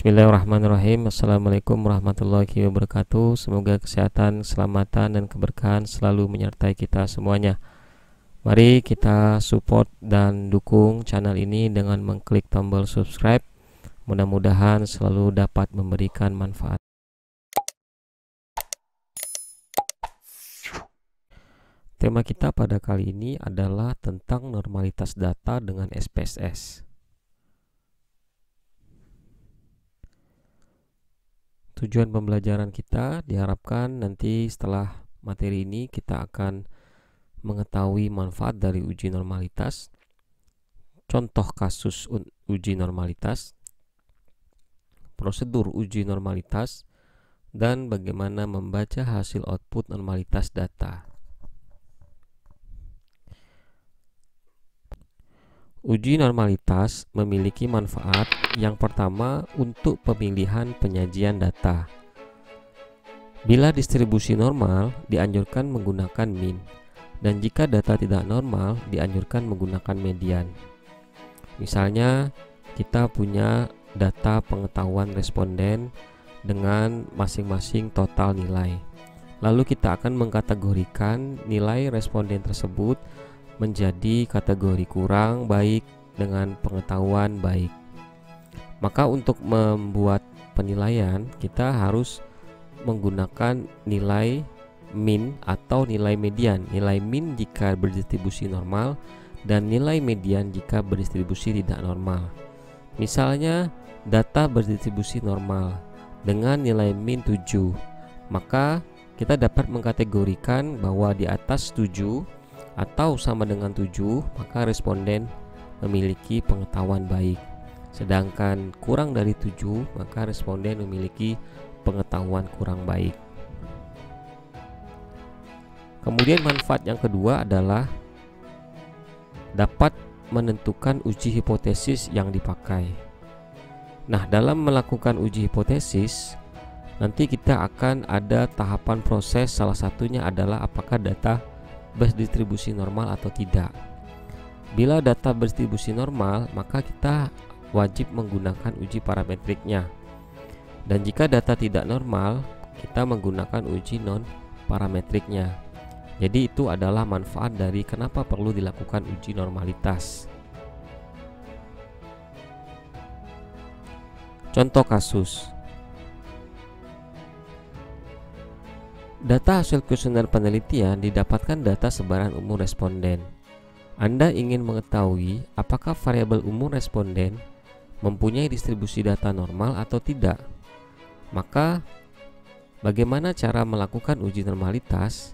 Bismillahirrahmanirrahim. Assalamualaikum warahmatullahi wabarakatuh. Semoga kesehatan, keselamatan, dan keberkahan selalu menyertai kita semuanya. Mari kita support dan dukung channel ini dengan mengklik tombol subscribe. Mudah-mudahan selalu dapat memberikan manfaat. Tema kita pada kali ini adalah tentang normalitas data dengan SPSS. Tujuan pembelajaran kita diharapkan nanti setelah materi ini kita akan mengetahui manfaat dari uji normalitas, contoh kasus uji normalitas, prosedur uji normalitas, dan bagaimana membaca hasil output normalitas data. Uji normalitas memiliki manfaat yang pertama untuk pemilihan penyajian data. Bila distribusi normal, dianjurkan menggunakan mean, dan jika data tidak normal, dianjurkan menggunakan median. Misalnya, kita punya data pengetahuan responden dengan masing-masing total nilai. Lalu kita akan mengkategorikan nilai responden tersebut menjadi kategori kurang baik dengan pengetahuan baik. Maka untuk membuat penilaian kita harus menggunakan nilai mean atau nilai median. Nilai mean jika berdistribusi normal dan nilai median jika berdistribusi tidak normal. Misalnya data berdistribusi normal dengan nilai mean 7, maka kita dapat mengkategorikan bahwa di atas 7 atau sama dengan 7, maka responden memiliki pengetahuan baik. Sedangkan kurang dari 7, maka responden memiliki pengetahuan kurang baik. Kemudian manfaat yang kedua adalah dapat menentukan uji hipotesis yang dipakai. Nah, dalam melakukan uji hipotesis, nanti kita akan ada tahapan proses, salah satunya adalah apakah data berdistribusi normal atau tidak. Bila data berdistribusi normal, maka kita wajib menggunakan uji parametriknya. Dan jika data tidak normal, kita menggunakan uji non parametriknya. Jadi itu adalah manfaat dari kenapa perlu dilakukan uji normalitas. Contoh kasus. Data hasil kuesioner penelitian didapatkan data sebaran umur responden. Anda ingin mengetahui apakah variabel umur responden mempunyai distribusi data normal atau tidak. Maka, bagaimana cara melakukan uji normalitas?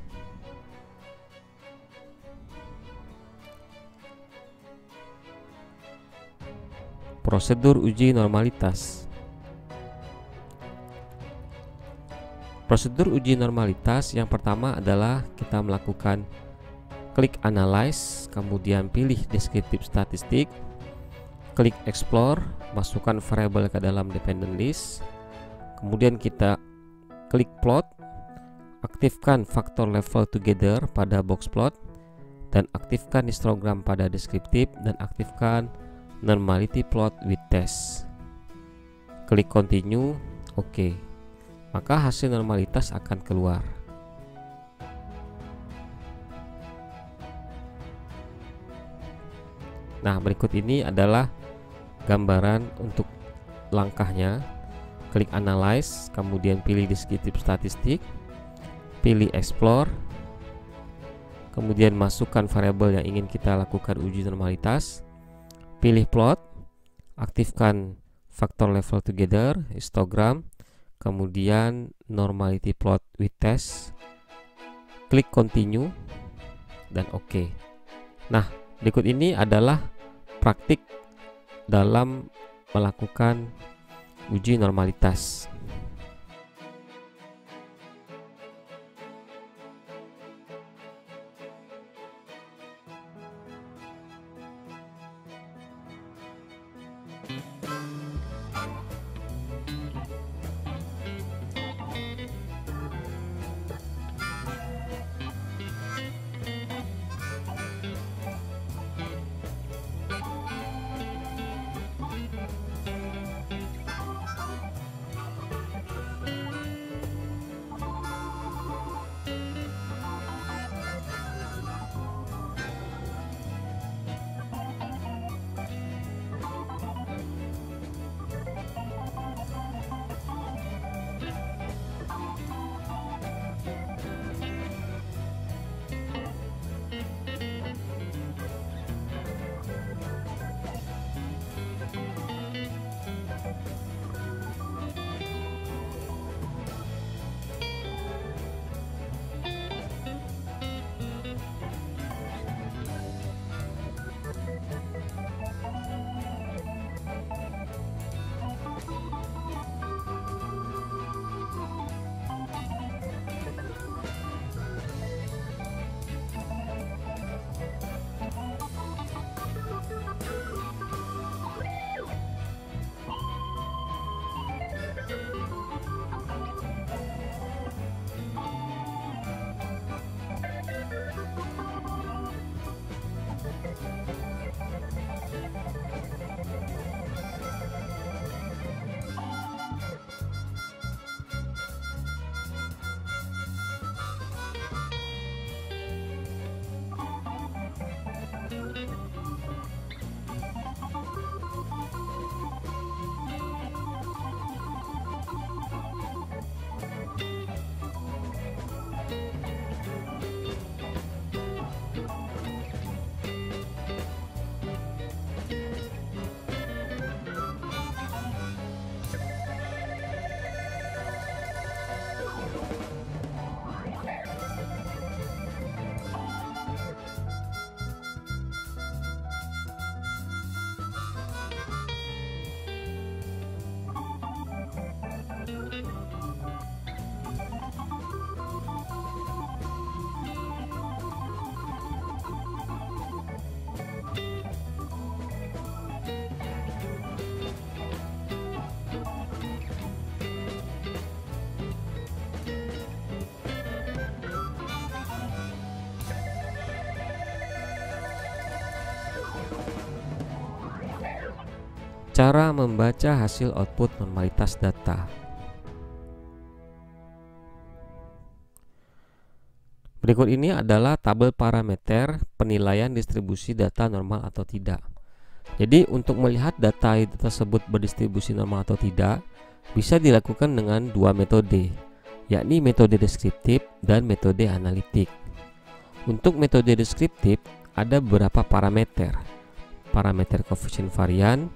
Prosedur uji normalitas. Prosedur uji normalitas yang pertama adalah kita melakukan klik analyze, kemudian pilih deskriptif statistik, klik explore, masukkan variabel ke dalam dependent list, kemudian kita klik plot, aktifkan faktor level together pada box plot, dan aktifkan histogram pada deskriptif, dan aktifkan normality plot with test. Klik continue, oke. Maka hasil normalitas akan keluar. Nah, berikut ini adalah gambaran untuk langkahnya. Klik analyze, kemudian pilih deskriptif statistik, pilih explore, kemudian masukkan variabel yang ingin kita lakukan uji normalitas, pilih plot, aktifkan faktor level together, histogram, kemudian normality plot with test, klik continue, dan oke. Nah, berikut ini adalah praktik dalam melakukan uji normalitas. Cara membaca hasil output normalitas data. Berikut ini adalah tabel parameter penilaian distribusi data normal atau tidak. Jadi untuk melihat data tersebut berdistribusi normal atau tidak, bisa dilakukan dengan dua metode, yakni metode deskriptif dan metode analitik. Untuk metode deskriptif ada beberapa parameter. Parameter koefisien varian,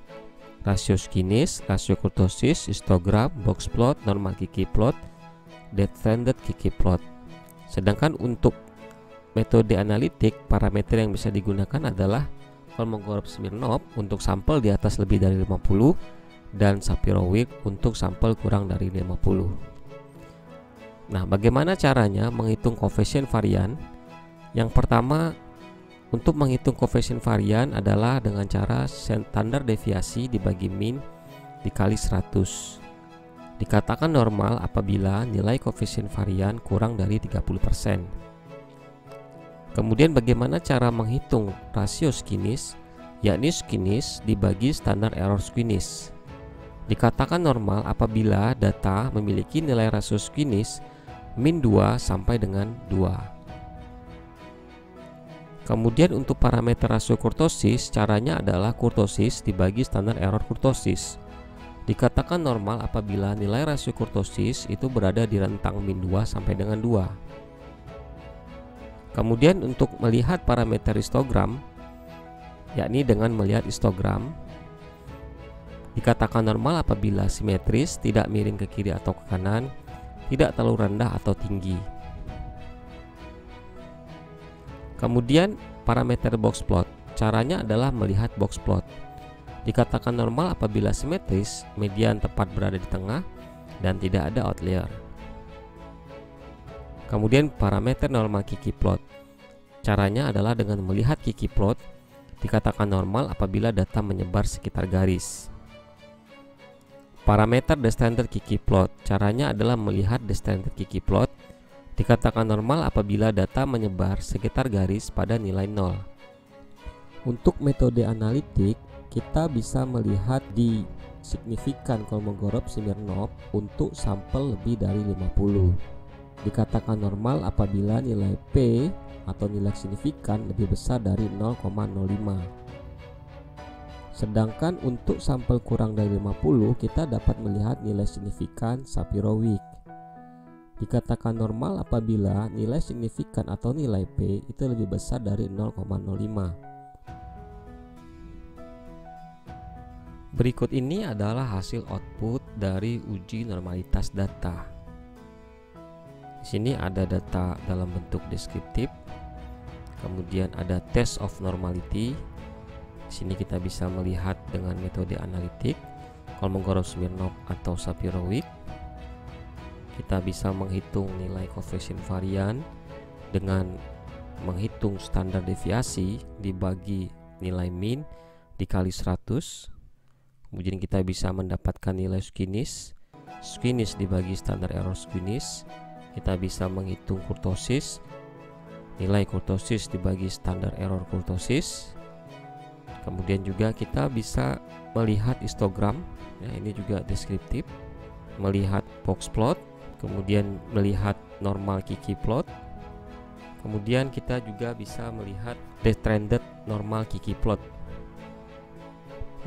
rasio skinis, rasio kurtosis, histogram, box plot, normal Kiki plot, detrended Kiki plot. Sedangkan untuk metode analitik, parameter yang bisa digunakan adalah Kolmogorov-Smirnov untuk sampel di atas lebih dari 50 dan Shapiro-Wilk untuk sampel kurang dari 50. Nah, bagaimana caranya menghitung koefisien varian? Yang pertama, untuk menghitung koefisien varian adalah dengan cara standar deviasi dibagi min dikali 100. Dikatakan normal apabila nilai koefisien varian kurang dari 30%. Kemudian bagaimana cara menghitung rasio skinis, yakni skinis dibagi standar error skinis. Dikatakan normal apabila data memiliki nilai rasio skinis min 2 sampai dengan 2. Kemudian untuk parameter rasio kurtosis, caranya adalah kurtosis dibagi standar error kurtosis. Dikatakan normal apabila nilai rasio kurtosis itu berada di rentang min 2 sampai dengan 2. Kemudian untuk melihat parameter histogram, yakni dengan melihat histogram, dikatakan normal apabila simetris, tidak miring ke kiri atau ke kanan, tidak terlalu rendah atau tinggi. Kemudian parameter box plot, caranya adalah melihat box plot. Dikatakan normal apabila simetris, median tepat berada di tengah dan tidak ada outlier. Kemudian parameter normal Kiki plot, caranya adalah dengan melihat Kiki plot. Dikatakan normal apabila data menyebar sekitar garis. Parameter descended Kiki plot, caranya adalah melihat descended Kiki plot. Dikatakan normal apabila data menyebar sekitar garis pada nilai 0. Untuk metode analitik, kita bisa melihat di signifikan Kolmogorov-Smirnov untuk sampel lebih dari 50. Dikatakan normal apabila nilai P atau nilai signifikan lebih besar dari 0,05. Sedangkan untuk sampel kurang dari 50, kita dapat melihat nilai signifikan Shapiro-Wilk. Dikatakan normal apabila nilai signifikan atau nilai P itu lebih besar dari 0,05. Berikut ini adalah hasil output dari uji normalitas data. Di sini ada data dalam bentuk deskriptif, kemudian ada test of normality. Di sini kita bisa melihat dengan metode analitik, Kolmogorov-Smirnov atau Shapiro-Wilk. Kita bisa menghitung nilai koefisien varian dengan menghitung standar deviasi dibagi nilai min dikali 100. Kemudian kita bisa mendapatkan nilai skinis dibagi standar error skinis. Kita bisa menghitung kurtosis, nilai kurtosis dibagi standar error kurtosis. Kemudian juga kita bisa melihat histogram, ya, ini juga deskriptif, melihat box plot, kemudian melihat normal Kiki plot. Kemudian kita juga bisa melihat detrended normal Kiki plot.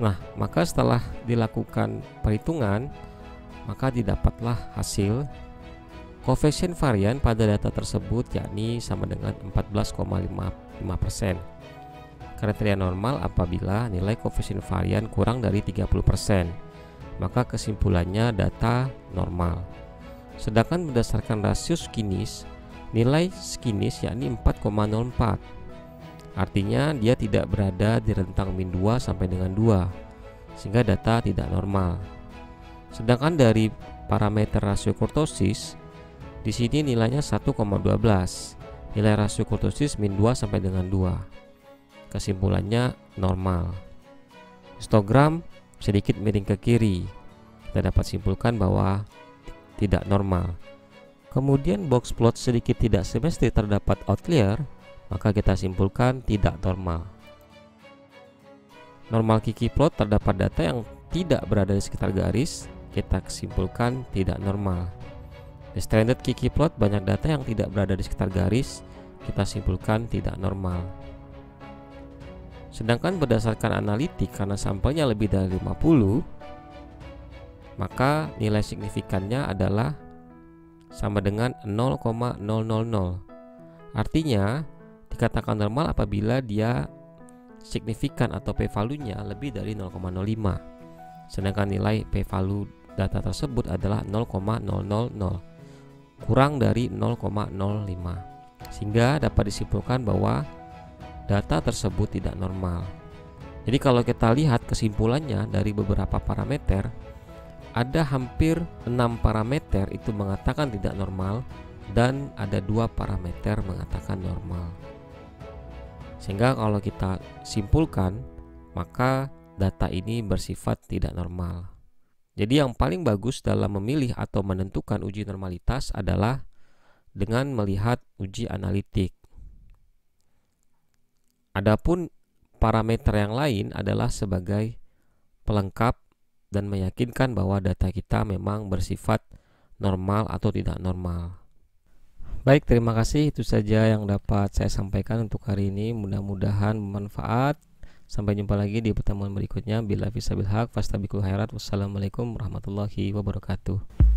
Nah, maka setelah dilakukan perhitungan, maka didapatlah hasil koefisien varian pada data tersebut, yakni sama dengan 14,55%. Kriteria normal apabila nilai koefisien varian kurang dari 30%, maka kesimpulannya data normal. Sedangkan berdasarkan rasio skinis, nilai skinis yakni 4,04. Artinya dia tidak berada di rentang min 2 sampai dengan 2, sehingga data tidak normal. Sedangkan dari parameter rasio kurtosis, di sini nilainya 1,12. Nilai rasio kurtosis min 2 sampai dengan 2. Kesimpulannya normal. Histogram sedikit miring ke kiri. Kita dapat simpulkan bahwa tidak normal. Kemudian box plot sedikit tidak simetris, terdapat outlier, maka kita simpulkan tidak normal. Normal Kiki plot terdapat data yang tidak berada di sekitar garis, kita simpulkan tidak normal. Di stranded Ggplot banyak data yang tidak berada di sekitar garis, kita simpulkan tidak normal. Sedangkan berdasarkan analitik karena sampelnya lebih dari 50, maka nilai signifikannya adalah sama dengan 0,000. Artinya dikatakan normal apabila dia signifikan atau p-value-nya lebih dari 0,05. Sedangkan nilai p-value data tersebut adalah 0,000, kurang dari 0,05. Sehingga dapat disimpulkan bahwa data tersebut tidak normal. Jadi kalau kita lihat kesimpulannya dari beberapa parameter, ada hampir 6 parameter itu mengatakan tidak normal dan ada 2 parameter mengatakan normal. Sehingga kalau kita simpulkan, maka data ini bersifat tidak normal. Jadi yang paling bagus dalam memilih atau menentukan uji normalitas adalah dengan melihat uji analitik. Adapun parameter yang lain adalah sebagai pelengkap dan meyakinkan bahwa data kita memang bersifat normal atau tidak normal. Baik, terima kasih. Itu saja yang dapat saya sampaikan untuk hari ini. Mudah-mudahan bermanfaat. Sampai jumpa lagi di pertemuan berikutnya. Billahi fissabil haq, fastabiqul khairat. Wassalamualaikum warahmatullahi wabarakatuh.